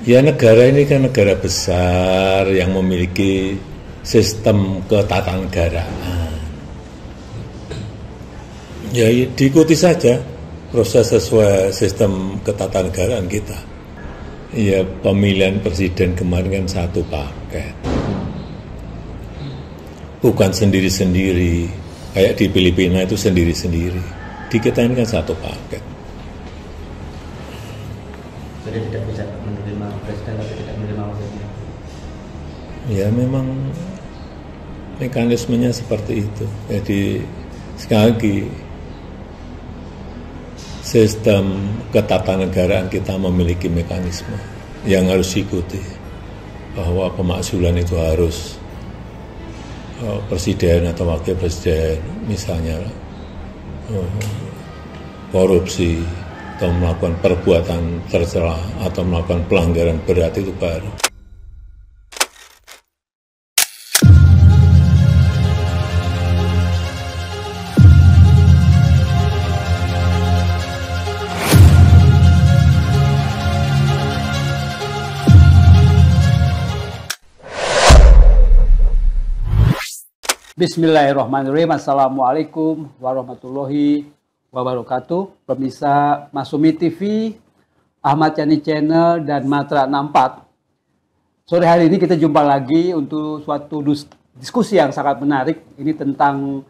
Ya negara ini kan negara besar yang memiliki sistem ketatanegaraan. Ya diikuti saja proses sesuai sistem ketatanegaraan kita. Ya pemilihan presiden kemarin kan satu paket. Bukan sendiri-sendiri, kayak di Filipina itu sendiri-sendiri. Di kita ini kan satu paket. Jadi tidak bisa menerima presiden atau tidak menerima maksudnya? Ya memang mekanismenya seperti itu. Jadi sekali lagi sistem ketatanegaraan kita memiliki mekanisme yang harus diikuti, bahwa pemakzulan itu harus presiden atau wakil presiden misalnya korupsi atau melakukan perbuatan tercela atau melakukan pelanggaran berat itu baru. Bismillahirrahmanirrahim. Assalamualaikum warahmatullahi wabarakatuh. Pemirsa Masumi TV, Ahmad Yani Channel, dan Matra 64. Sore hari ini kita jumpa lagi untuk suatu diskusi yang sangat menarik. Ini tentang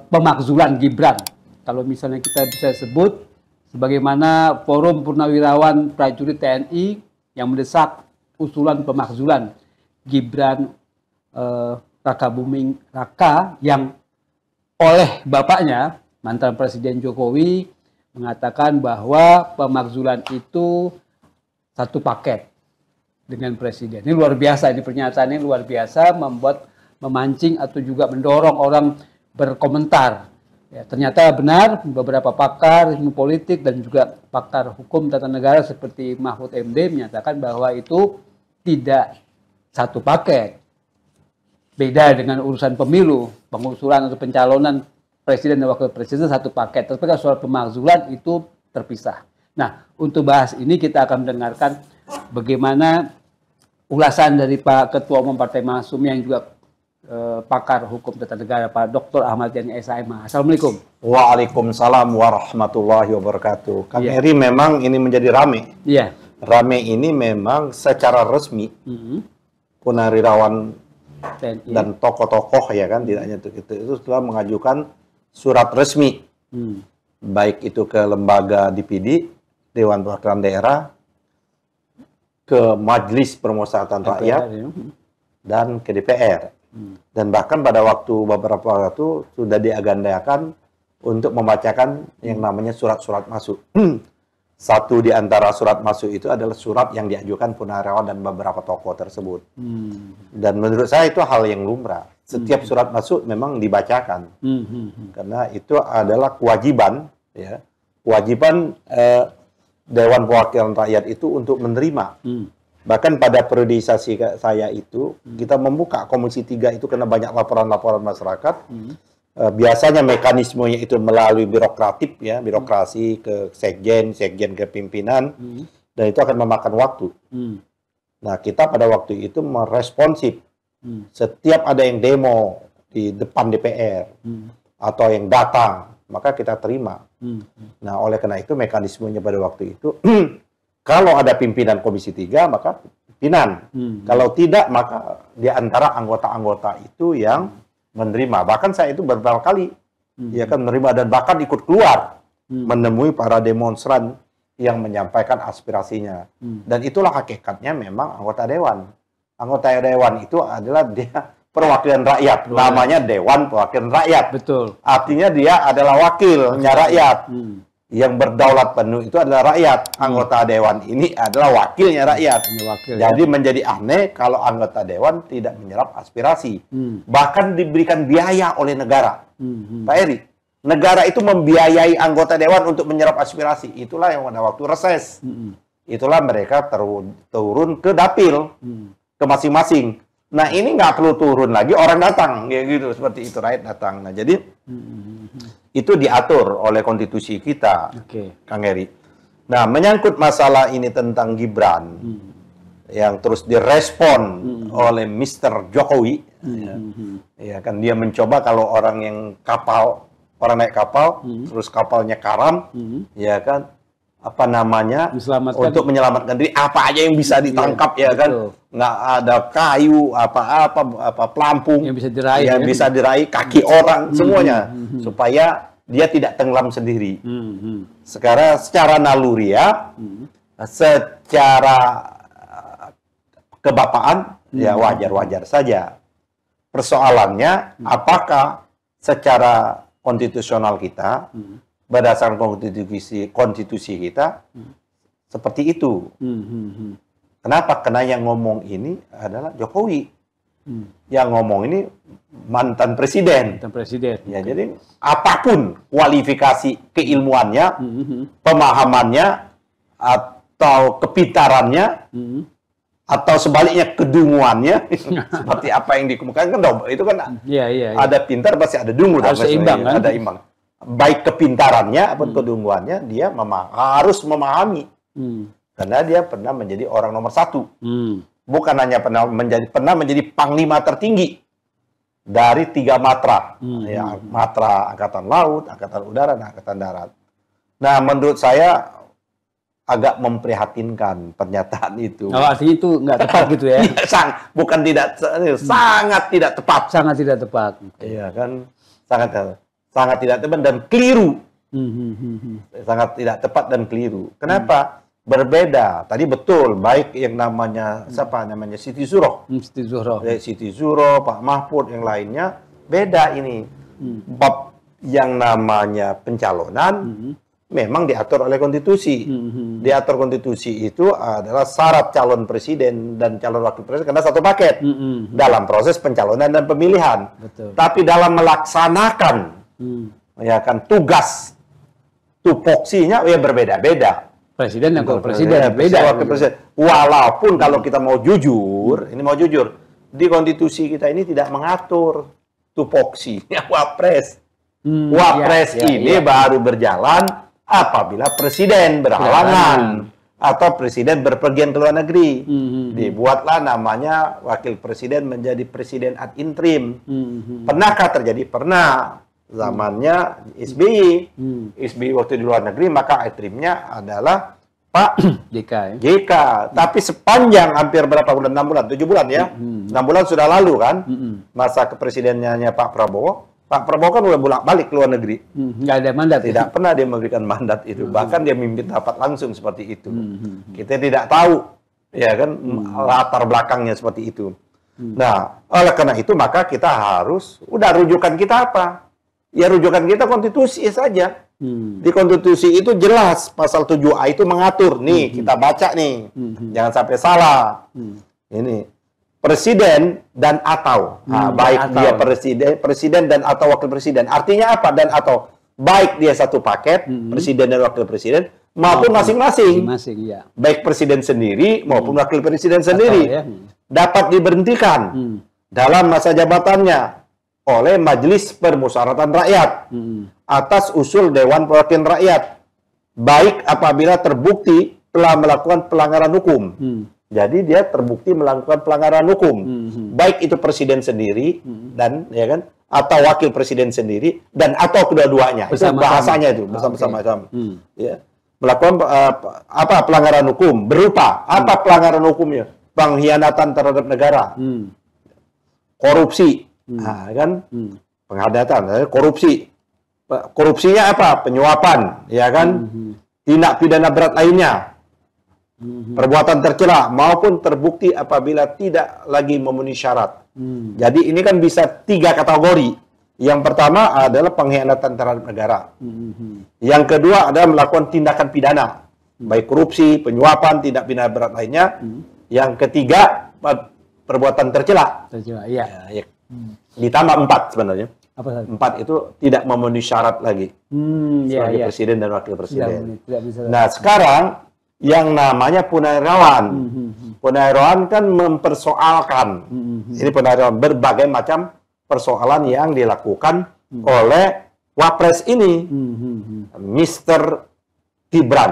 pemakzulan Gibran. Kalau misalnya kita bisa sebut sebagaimana Forum Purnawirawan Prajurit TNI yang mendesak usulan pemakzulan Gibran Raka Buming Raka yang oleh bapaknya, mantan Presiden Jokowi, mengatakan bahwa pemakzulan itu satu paket dengan Presiden. Ini luar biasa, ini pernyataan ini luar biasa, memancing atau juga mendorong orang berkomentar. Ya, ternyata benar, beberapa pakar ilmu politik dan juga pakar hukum tata negara seperti Mahfud MD menyatakan bahwa itu tidak satu paket. Beda dengan urusan pemilu, pengusulan atau pencalonan presiden dan wakil presiden satu paket. Tapi kalau soal pemakzulan itu terpisah. Nah, untuk bahas ini kita akan mendengarkan bagaimana ulasan dari Pak Ketua Umum Partai Masumi yang juga pakar hukum tata negara, Pak Dr. Ahmad Yani SIMA. Assalamualaikum. Waalaikumsalam warahmatullahi wabarakatuh. Kang Eri, memang ini menjadi rame. Iya. Rame ini memang secara resmi Purnawirawan TNI dan tokoh-tokoh ya kan, tidak hanya itu telah mengajukan surat resmi, baik itu ke lembaga DPD, Dewan Perwakilan Daerah, ke Majelis Permusyawaratan Rakyat, dan ke DPR. Dan bahkan pada beberapa waktu sudah diagendakan untuk membacakan yang namanya surat-surat masuk. Satu di antara surat masuk itu adalah surat yang diajukan Purnawirawan dan beberapa tokoh tersebut. Dan menurut saya itu hal yang lumrah. Setiap surat masuk memang dibacakan. Karena itu adalah kewajiban, ya, kewajiban Dewan Perwakilan Rakyat itu untuk menerima. Bahkan pada periodisasi saya itu, kita membuka Komisi 3 itu karena banyak laporan-laporan masyarakat. Biasanya mekanismenya itu melalui birokratif, ya, birokrasi ke sekjen ke pimpinan, dan itu akan memakan waktu. Nah, kita pada waktu itu meresponsif. Setiap ada yang demo di depan DPR atau yang datang, maka kita terima. Nah, oleh karena itu mekanismenya pada waktu itu, kalau ada pimpinan Komisi 3, maka pimpinan. Kalau tidak, maka di antara anggota-anggota itu yang menerima. Bahkan saya itu beberapa kali ya kan menerima dan bahkan ikut keluar menemui para demonstran yang menyampaikan aspirasinya. Dan itulah hakikatnya memang anggota dewan. Anggota dewan itu adalah dia perwakilan rakyat. Namanya Dewan Perwakilan Rakyat. Betul. Artinya dia adalah wakilnya rakyat. Yang berdaulat penuh itu adalah rakyat. Anggota dewan ini adalah wakilnya rakyat. Jadi menjadi aneh kalau anggota dewan tidak menyerap aspirasi. Bahkan diberikan biaya oleh negara. Pak Eri, negara itu membiayai anggota dewan untuk menyerap aspirasi. Itulah yang pada waktu reses. Itulah mereka turun ke dapil, ke masing-masing. Nah, ini nggak perlu turun lagi, orang datang, ya gitu, seperti itu, rakyat datang. Nah, jadi itu diatur oleh konstitusi kita, Kang Eri. Nah, menyangkut masalah ini tentang Gibran, yang terus direspon oleh Mr. Jokowi. Ya kan dia mencoba kalau orang naik kapal, terus kapalnya karam, ya kan, apa namanya, untuk menyelamatkan diri, apa aja yang bisa ditangkap, ya kan, nggak ada kayu, apa pelampung yang bisa diraih, yang bisa diraih, kaki orang, semuanya, supaya dia tidak tenggelam sendiri. Sekarang secara naluriah, secara kebapaan, ya wajar-wajar saja. Persoalannya, apakah secara konstitusional kita, berdasarkan konstitusi kita, seperti itu. Kenapa? Karena yang ngomong ini adalah Jokowi. Yang ngomong ini mantan presiden. Ya, jadi apapun kualifikasi keilmuannya, pemahamannya, atau kepintarannya, atau sebaliknya kedunguannya, seperti apa yang dikemukakan, kan itu kan ada pintar pasti ada dungu, harus seimbang, kan? Ada imbang. Baik kepintarannya ataupun kedunguannya, dia harus memahami, karena dia pernah menjadi orang nomor 1, bukan hanya pernah menjadi panglima tertinggi dari 3 matra, ya, matra angkatan laut, angkatan udara, dan angkatan darat. Nah, menurut saya agak memprihatinkan pernyataan itu. Oh, artinya itu nggak tepat gitu ya? Bukan tidak, sangat tidak tepat. Sangat tidak tepat. Iya kan, sangat tidak tepat dan keliru. Sangat tidak tepat dan keliru. Kenapa? Berbeda. Tadi betul, baik yang namanya siapa namanya Siti Zuhro, Siti Zuhro, Pak Mahfud, yang lainnya beda ini. Bab yang namanya pencalonan. Memang diatur oleh konstitusi. Diatur konstitusi itu adalah syarat calon presiden dan calon wakil presiden karena satu paket dalam proses pencalonan dan pemilihan. Betul. Tapi dalam melaksanakan ya kan tugas tupoksinya ya berbeda-beda. Presiden dan wakil presiden beda. Walaupun kalau kita mau jujur, ini mau jujur, di konstitusi kita ini tidak mengatur tupoksinya wapres. Wapres ini baru berjalan apabila presiden berhalangan atau presiden berpergian ke luar negeri. Dibuatlah namanya wakil presiden menjadi presiden ad interim. Pernahkah terjadi? Pernah. Zamannya SBY. SBY waktu di luar negeri, maka ad interimnya adalah Pak JK. Tapi sepanjang hampir berapa bulan? 6 bulan, 7 bulan ya. 6 bulan sudah lalu kan. Masa kepresidenannya Pak Prabowo. Pak Prabowo kan udah bolak-balik ke luar negeri. Nggak ada mandat. Tidak pernah dia memberikan mandat itu. Bahkan dia memimpin rapat langsung seperti itu. Kita tidak tahu, ya kan, latar belakangnya seperti itu. Nah, oleh karena itu maka kita harus, udah rujukan kita apa? Ya rujukan kita konstitusi saja. Di konstitusi itu jelas pasal 7A itu mengatur. Nih, kita baca nih. Jangan sampai salah. Ini. Presiden dan atau, baik dia presiden dan atau wakil presiden. Artinya apa? Dan atau baik dia satu paket, presiden dan wakil presiden, maupun masing-masing. Ya. Baik presiden sendiri maupun wakil presiden sendiri dapat diberhentikan dalam masa jabatannya oleh Majelis Permusyawaratan Rakyat atas usul Dewan Perwakilan Rakyat, baik apabila terbukti telah melakukan pelanggaran hukum. Jadi dia terbukti melakukan pelanggaran hukum, baik itu presiden sendiri dan ya kan, atau wakil presiden sendiri dan atau kedua-duanya. Itu bahasanya itu bersama-sama. Ya. Melakukan apa pelanggaran hukum berupa apa pelanggaran hukumnya? Pengkhianatan terhadap negara, korupsi, kan? Pengkhianatan, korupsi. Korupsinya apa? Penyuapan, ya kan? Tindak pidana berat lainnya. Perbuatan tercela maupun terbukti apabila tidak lagi memenuhi syarat. Jadi ini kan bisa 3 kategori. Yang pertama adalah pengkhianatan terhadap negara. Yang kedua adalah melakukan tindakan pidana, baik korupsi, penyuapan, tindak pidana berat lainnya. Yang ketiga perbuatan tercela. Iya. Ya. Ditambah 4 sebenarnya. Apa 4 itu tidak memenuhi syarat lagi sebagai presiden dan wakil presiden. Nah sekarang yang namanya punahirawan. Punahirawan kan mempersoalkan. Ini punahirawan berbagai macam persoalan yang dilakukan oleh Wapres ini. Mr. Gibran.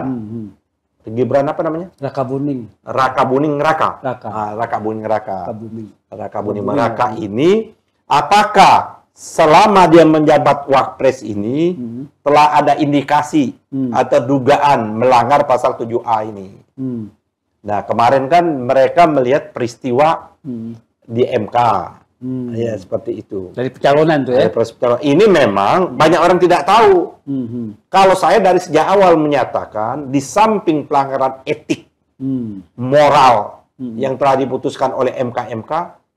Gibran apa namanya? Raka Buning. Raka Buning Raka. Raka. Raka Buning Raka. Raka Buning. Raka Buning Raka ini, apakah selama dia menjabat Wapres ini telah ada indikasi atau dugaan melanggar pasal 7A ini? Nah, kemarin kan mereka melihat peristiwa di MK. Ya, seperti itu. Dari pencalonan tuh ya? Ini memang banyak orang tidak tahu. Kalau saya dari sejak awal menyatakan, di samping pelanggaran etik, moral, yang telah diputuskan oleh MK-MK,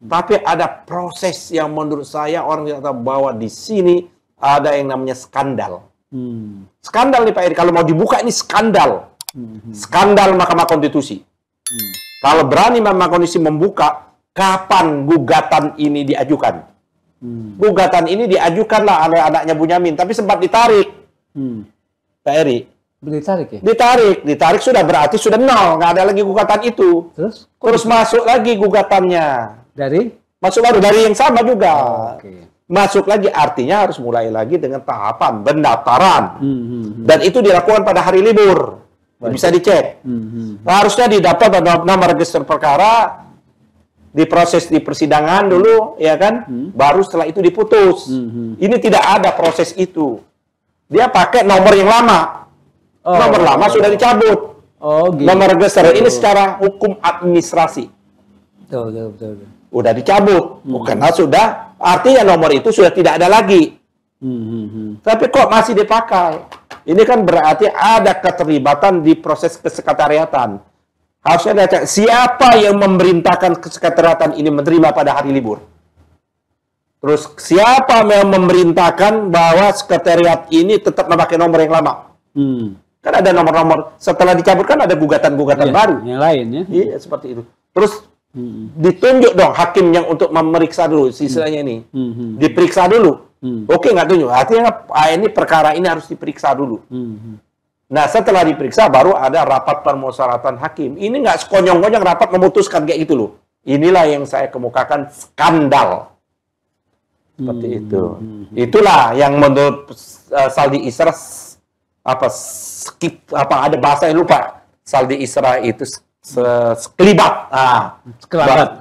tapi ada proses yang menurut saya orang tidak tahu bahwa di sini ada yang namanya skandal. Skandal nih Pak Eri, kalau mau dibuka ini skandal. Skandal Mahkamah Konstitusi. Kalau berani Mahkamah Konstitusi membuka, kapan gugatan ini diajukan? Gugatan ini diajukanlah oleh anaknya Bunyamin, tapi sempat ditarik. Pak Eri. Ditarik ya? Ditarik sudah berarti sudah nol, nggak ada lagi gugatan itu. Terus masuk lagi gugatannya. Masuk baru dari yang sama juga. Masuk lagi artinya harus mulai lagi dengan tahapan pendaftaran. Dan itu dilakukan pada hari libur. Bisa dicek. Harusnya didaftar pada nama register perkara, diproses di persidangan dulu, ya kan? Baru setelah itu diputus. Ini tidak ada proses itu. Dia pakai nomor yang lama. Nomor lama sudah dicabut. Gitu. Nomor register ini secara hukum administrasi. Betul. Udah dicabut. Karena sudah, artinya nomor itu sudah tidak ada lagi. Tapi kok masih dipakai? Ini kan berarti ada keterlibatan di proses kesekretariatan. Harusnya dicek siapa yang memerintahkan kesekretariatan ini menerima pada hari libur. Terus siapa yang memerintahkan bahwa sekretariat ini tetap memakai nomor yang lama. Kan ada nomor-nomor, setelah dicabut kan ada gugatan-gugatan baru. Yang lain ya. Iya, seperti itu. Terus ditunjuk dong hakim yang untuk memeriksa dulu, sisanya ini. Diperiksa dulu. Oke, nggak tunjuk. Artinya ini perkara ini harus diperiksa dulu. Nah, setelah diperiksa baru ada rapat permusyawaratan hakim. Ini nggak sekonyong-konyong rapat memutuskan kayak gitu loh. Inilah yang saya kemukakan skandal. Seperti itu. Itulah yang menurut Saldi Isra ada bahasa yang lupa. Saldi Isra itu sekelibat.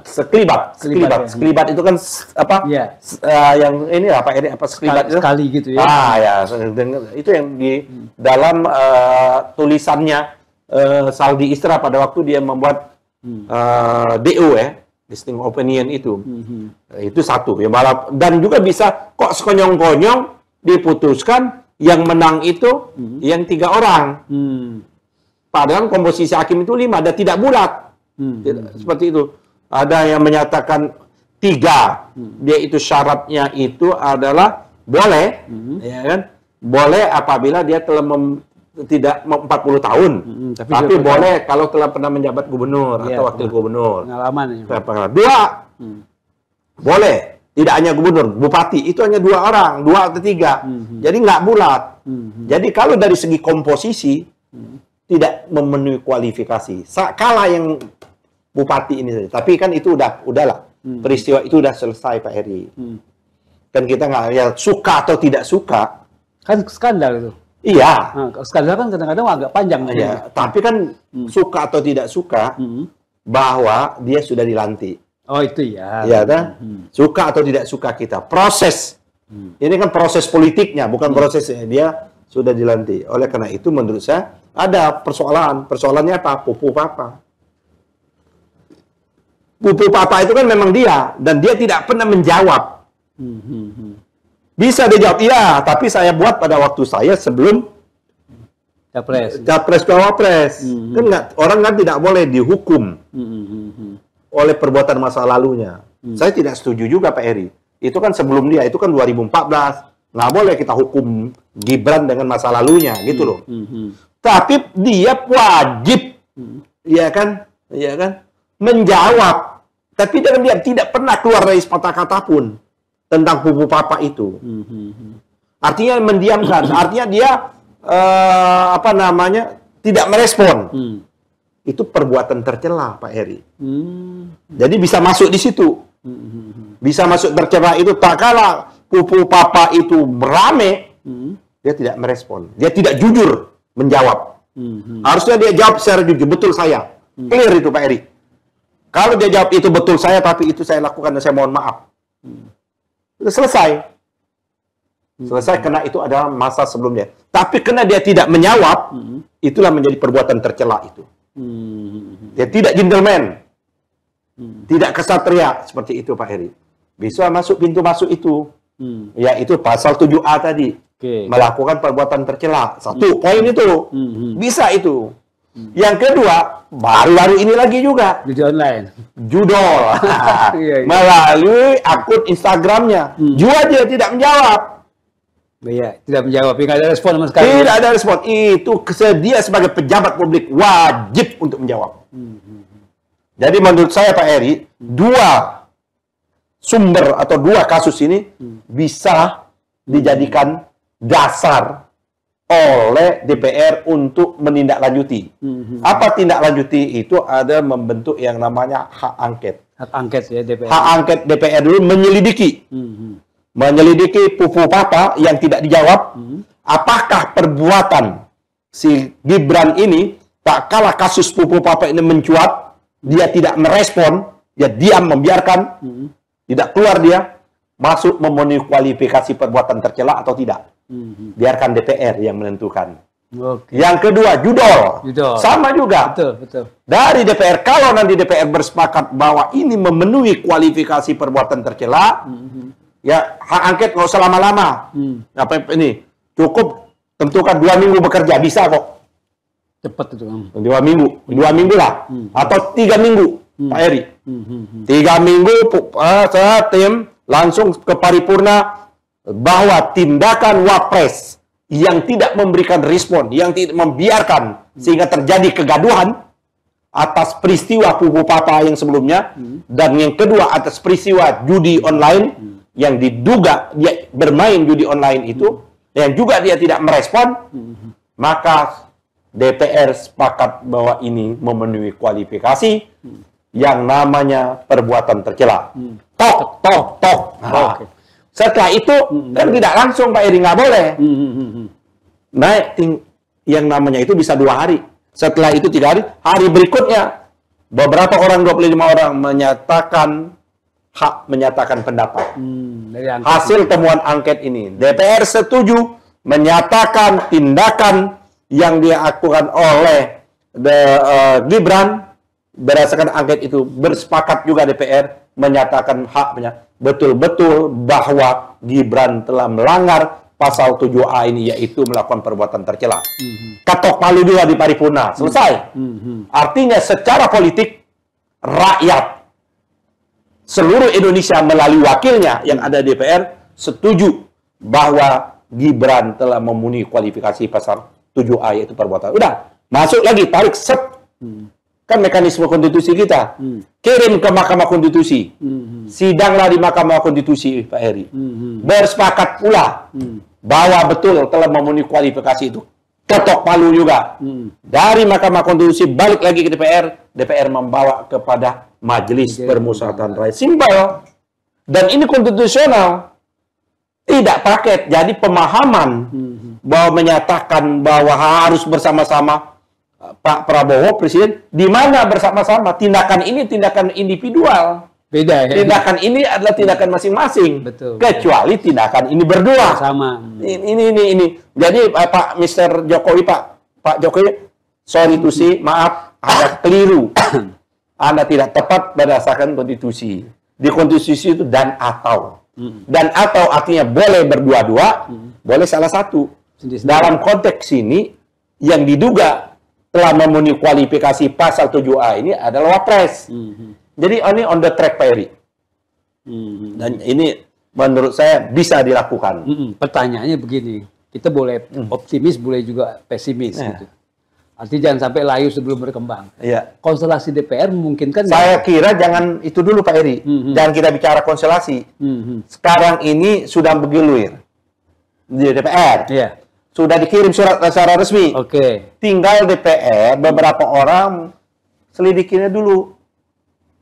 Sekelibat itu kan apa? Yang ini apa ini apa sekelibat itu? Sekali gitu ya. Ya, itu yang di dalam tulisannya Saldi Isra pada waktu dia membuat DO distinct opinion itu. Itu satu ya, malah dan juga bisa kok sekonyong-konyong diputuskan yang menang itu yang 3 orang. Padahal komposisi hakim itu 5 dan tidak bulat. Seperti itu. Ada yang menyatakan 3. Dia itu syaratnya itu adalah boleh, ya kan? Boleh apabila dia telah tidak 40 tahun. Tapi boleh kalau telah pernah menjabat gubernur atau wakil gubernur. Pengalaman. 2. Boleh. Tidak hanya gubernur, bupati. Itu hanya 2 orang. 2 atau 3. Jadi nggak bulat. Jadi kalau dari segi komposisi, tidak memenuhi kualifikasi. Kalah yang bupati ini saja. Tapi kan itu udahlah. Peristiwa itu udah selesai Pak Heri. Kan kita nggak ya suka atau tidak suka. Kan skandal itu. Iya. Skandal kan kadang-kadang agak panjang. Iya. Tapi kan suka atau tidak suka bahwa dia sudah dilantik. Oh itu ya. Iya kan? Suka atau tidak suka kita. Proses. Ini kan proses politiknya, bukan prosesnya. Dia sudah dilantik. Oleh karena itu menurut saya ada persoalan. Persoalannya apa? Pupu Papa. Pupu Papa itu kan memang dia. Dan dia tidak pernah menjawab. Bisa dijawab, iya. Tapi saya buat pada waktu saya sebelum Capres Cawapres. Kan orang kan tidak boleh dihukum oleh perbuatan masa lalunya. Saya tidak setuju juga Pak Heri. Itu kan sebelum dia, itu kan 2014. Nggak boleh kita hukum Gibran dengan masa lalunya, gitu loh. Tapi dia wajib, ya kan, menjawab. Tapi dia tidak pernah keluar dari sepatah kata pun tentang Pupu Papa itu. Artinya mendiamkan. Artinya dia tidak merespon. Itu perbuatan tercela Pak Heri. Jadi bisa masuk di situ. Bisa masuk tercela itu. Tak kala Pupu Papa itu berame, dia tidak merespon. Dia tidak jujur menjawab. Harusnya dia jawab secara jujur, betul saya. Clear itu Pak Eri. Kalau dia jawab itu betul saya, tapi itu saya lakukan dan saya mohon maaf. Sudah selesai. Selesai karena itu adalah masa sebelumnya. Tapi karena dia tidak menjawab, itulah menjadi perbuatan tercela itu. Dia tidak gentleman. Tidak kesatria seperti itu Pak Heri. Bisa masuk pintu masuk itu. Yaitu pasal 7A tadi. Melakukan perbuatan tercela. Satu poin itu. Bisa itu. Yang kedua, baru-baru ini lagi juga. Judi online. Judol. Melalui akun Instagramnya. Juga dia tidak menjawab. Iya, tidak menjawab. Tidak ada respon sama sekali. Tidak ada respon. Itu dia sebagai pejabat publik wajib untuk menjawab. Jadi menurut saya Pak Eri, dua sumber atau dua kasus ini bisa dijadikan dasar oleh DPR untuk menindaklanjuti. Apa tindak lanjuti itu? Ada membentuk yang namanya hak angket. Hak angket ya DPR. Hak angket DPR dulu menyelidiki. Menyelidiki Pupu Papa yang tidak dijawab. Apakah perbuatan si Gibran ini, tak kalah kasus Pupu Papa ini mencuat, dia tidak merespon, dia diam membiarkan, tidak keluar dia, masuk memenuhi kualifikasi perbuatan tercela atau tidak. Biarkan DPR yang menentukan. Yang kedua, judol. Sama juga. Betul. Dari DPR, kalau nanti DPR bersepakat bahwa ini memenuhi kualifikasi perbuatan tercela, ya hak angket nggak usah lama-lama. Apa ini? Cukup tentukan 2 minggu bekerja, bisa kok. Cepat itu. 2 minggu. 2 minggu lah. Atau 3 minggu, Pak Eri. 3 minggu, saya tim langsung ke paripurna bahwa tindakan Wapres yang tidak memberikan respon, yang tidak membiarkan sehingga terjadi kegaduhan atas peristiwa Pupu Papa yang sebelumnya, dan yang kedua atas peristiwa judi online yang diduga dia bermain judi online itu, yang juga dia tidak merespon, maka DPR sepakat bahwa ini memenuhi kualifikasi yang namanya perbuatan tercela. Tok. Nah, setelah itu kan tidak langsung Pak Eri, nggak boleh. Naik yang namanya itu bisa 2 hari. Setelah itu 3 hari. Hari berikutnya beberapa orang, 25 orang menyatakan hak menyatakan pendapat. Hasil temuan angket ini, DPR setuju menyatakan tindakan yang dilakukan oleh Gibran berdasarkan angket itu. Bersepakat juga DPR menyatakan haknya betul-betul bahwa Gibran telah melanggar pasal 7A ini, yaitu melakukan perbuatan tercela. Ketok palu juga di paripurna, selesai. Artinya secara politik rakyat seluruh Indonesia melalui wakilnya yang ada di DPR setuju bahwa Gibran telah memenuhi kualifikasi pasal 7A, yaitu perbuatan. Udah, masuk lagi, tarik set. Kan mekanisme konstitusi kita. Kirim ke Mahkamah Konstitusi. Sidanglah di Mahkamah Konstitusi, Pak Heri. Bersepakat pula bahwa betul telah memenuhi kualifikasi itu. Ketok palu juga. Dari Mahkamah Konstitusi balik lagi ke DPR. DPR membawa kepada Majelis Permusyawaratan Rakyat. Simpel. Dan ini konstitusional. Tidak paket. Jadi pemahaman bahwa menyatakan bahwa harus bersama-sama Pak Prabowo Presiden, di mana bersama-sama? Tindakan ini tindakan individual. Beda ya. Tindakan ini adalah tindakan masing-masing. Kecuali tindakan ini berdua. Sama. Ini. Jadi Pak Mr. Jokowi, Pak Jokowi, sorry to say, maaf, ada keliru. Anda tidak tepat berdasarkan konstitusi. Di konstitusi itu dan atau. Dan atau artinya boleh berdua-dua, boleh salah satu. Dalam konteks ini, yang diduga telah memenuhi kualifikasi pasal 7A ini adalah Wapres. Jadi ini on the track, Pak Eri. Dan ini menurut saya bisa dilakukan. Pertanyaannya begini, kita boleh optimis, boleh juga pesimis. Gitu. Artinya jangan sampai layu sebelum berkembang. Konstelasi DPR memungkinkan. Saya kira jangan itu dulu, Pak Eri. Jangan kita bicara konstelasi. Sekarang ini sudah bergilir di DPR. Sudah dikirim surat secara resmi. Tinggal DPR beberapa orang selidikinya dulu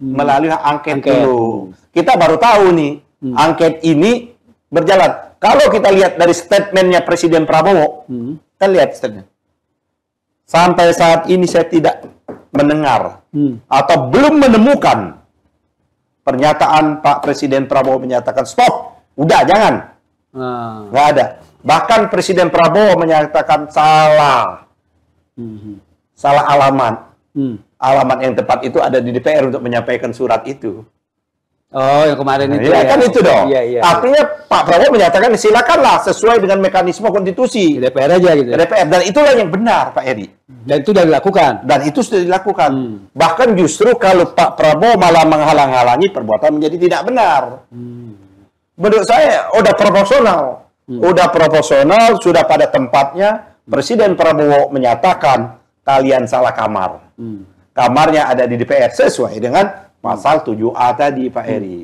melalui hak angket dulu. Kita baru tahu nih angket ini berjalan. Kalau kita lihat dari statementnya Presiden Prabowo, kita lihat statementnya. Sampai saat ini saya tidak mendengar atau belum menemukan pernyataan Pak Presiden Prabowo menyatakan stop, udah jangan. Nggak ada. Bahkan Presiden Prabowo menyatakan salah. Salah alamat. Alamat yang tepat itu ada di DPR untuk menyampaikan surat itu. Oh, yang kemarin itu ya, kan itu dong. Iya. Artinya Pak Prabowo menyatakan silakanlah sesuai dengan mekanisme konstitusi. Di DPR aja gitu. DPR, dan itulah yang benar, Pak Eri. Dan itu sudah dilakukan. Dan itu sudah dilakukan. Bahkan justru kalau Pak Prabowo malah menghalang-halangi, perbuatan menjadi tidak benar. Menurut saya udah proporsional. Udah proporsional, sudah pada tempatnya. Presiden Prabowo menyatakan kalian salah kamar. Kamarnya ada di DPR sesuai dengan pasal 7A tadi, Pak Eri.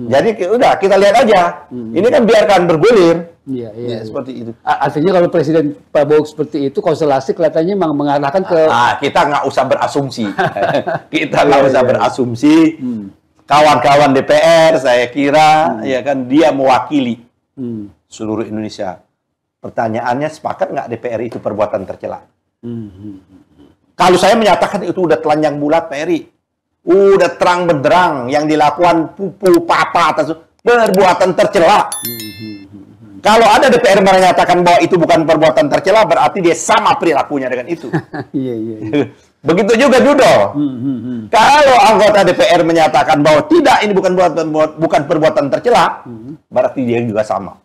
Jadi udah kita lihat aja. Ini kan biarkan bergulir. Iya. Seperti itu. Artinya kalau Presiden Prabowo seperti itu, konstelasi kelihatannya memang mengarahkan ke... kita nggak usah berasumsi. Kita nggak usah berasumsi. Kawan-kawan DPR, saya kira, ya kan, dia mewakili seluruh Indonesia. Pertanyaannya, sepakat nggak DPR itu perbuatan tercela? Kalau saya menyatakan itu udah telanjang bulat, Pak Eri. Udah terang benderang yang dilakukan pupu papa atas perbuatan tercela. Kalau ada DPR menyatakan bahwa itu bukan perbuatan tercela, berarti dia sama perilakunya dengan itu. Iya. Begitu juga Dudol. Kalau anggota DPR menyatakan bahwa tidak, ini bukan perbuatan tercela, berarti dia juga sama.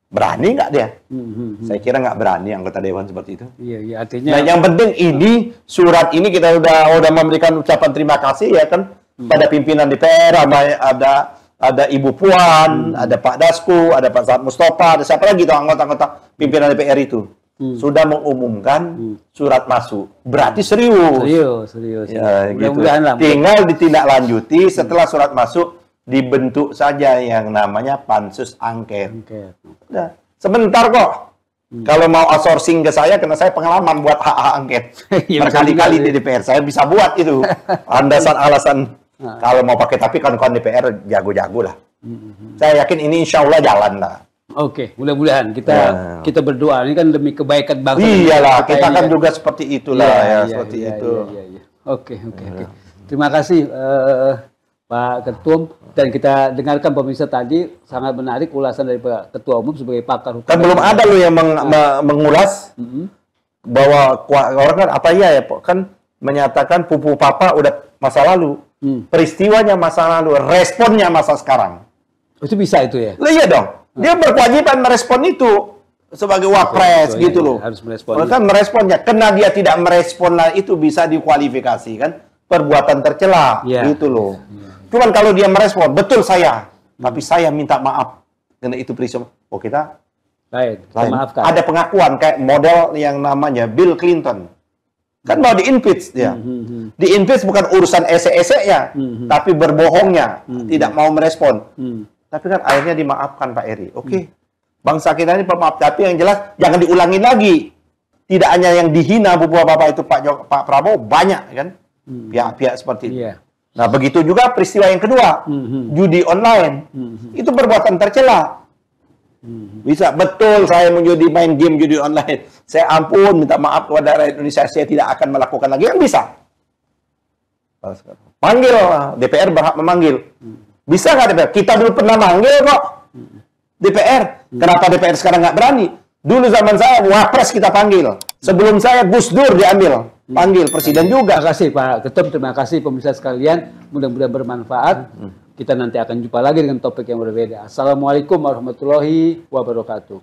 Berani nggak dia? Saya kira nggak berani anggota dewan seperti itu. Iya, artinya. Nah, yang penting ini surat ini kita udah memberikan ucapan terima kasih ya kan pada pimpinan DPR, ada Ibu Puan, ada Pak Dasko, ada Pak Saad Mustafa, ada siapa lagi tuh anggota-anggota pimpinan DPR itu sudah mengumumkan surat masuk. Berarti serius. Ya, gitu. Tinggal ditindaklanjuti setelah surat masuk. Dibentuk saja yang namanya pansus angket. Udah. Sebentar kok. Kalau mau outsourcing ke saya, karena saya pengalaman buat hak angket. Berkali-kali di DPR. Saya bisa buat itu. Alasan kalau mau pakai, tapi kawan-kawan DPR jago-jago lah. Saya yakin ini insya Allah jalan lah. Oke, mudah-mudahan kita berdoa. Ini kan demi kebaikan bangsa. Iyalah, kita kan juga seperti itulah seperti itu. Oke. Terima kasih Pak Ketum, dan kita dengarkan pemirsa tadi sangat menarik ulasan dari Pak Ketua Umum sebagai pakar hukum. Kan belum ada loh yang mengulas bahwa orang kan apa ya kan menyatakan pupu papa udah masa lalu, peristiwanya masa lalu, responnya masa sekarang. Itu bisa itu ya? Iya dong, dia berkewajiban merespon itu sebagai wapres gitu loh. Harus merespon. Kan meresponnya, karena dia tidak merespon itu bisa dikualifikasi kan perbuatan tercela gitu loh. Cuman kalau dia merespon, betul saya, tapi saya minta maaf karena itu peristiwa. Oh kita lain. Maafkan. Ada pengakuan kayak model yang namanya Bill Clinton, kan mau di-impeach dia. Di-impeach bukan urusan ese-esenya, tapi berbohongnya, tidak mau merespon. Tapi kan akhirnya dimaafkan Pak Eri. Oke, bangsa kita ini pemaaf, tapi yang jelas jangan diulangi lagi. Tidak hanya yang dihina bapak-bapak itu Pak Prabowo, banyak kan pihak-pihak seperti itu. Nah, begitu juga peristiwa yang kedua, judi online. Itu perbuatan tercela. Bisa, betul saya menjudi main game judi online. Saya ampun, minta maaf kepada rakyat Indonesia, saya tidak akan melakukan lagi. Kan bisa. Panggil, DPR berhak memanggil. Bisa nggak DPR? Kita dulu pernah manggil kok. DPR. Kenapa DPR sekarang nggak berani? Dulu zaman saya, Wapres kita panggil. Sebelum saya, Gus Dur diambil. Panggil presiden juga. Terima kasih Pak Ketum, terima kasih pemirsa sekalian. Mudah-mudahan bermanfaat. Kita nanti akan jumpa lagi dengan topik yang berbeda. Assalamualaikum warahmatullahi wabarakatuh.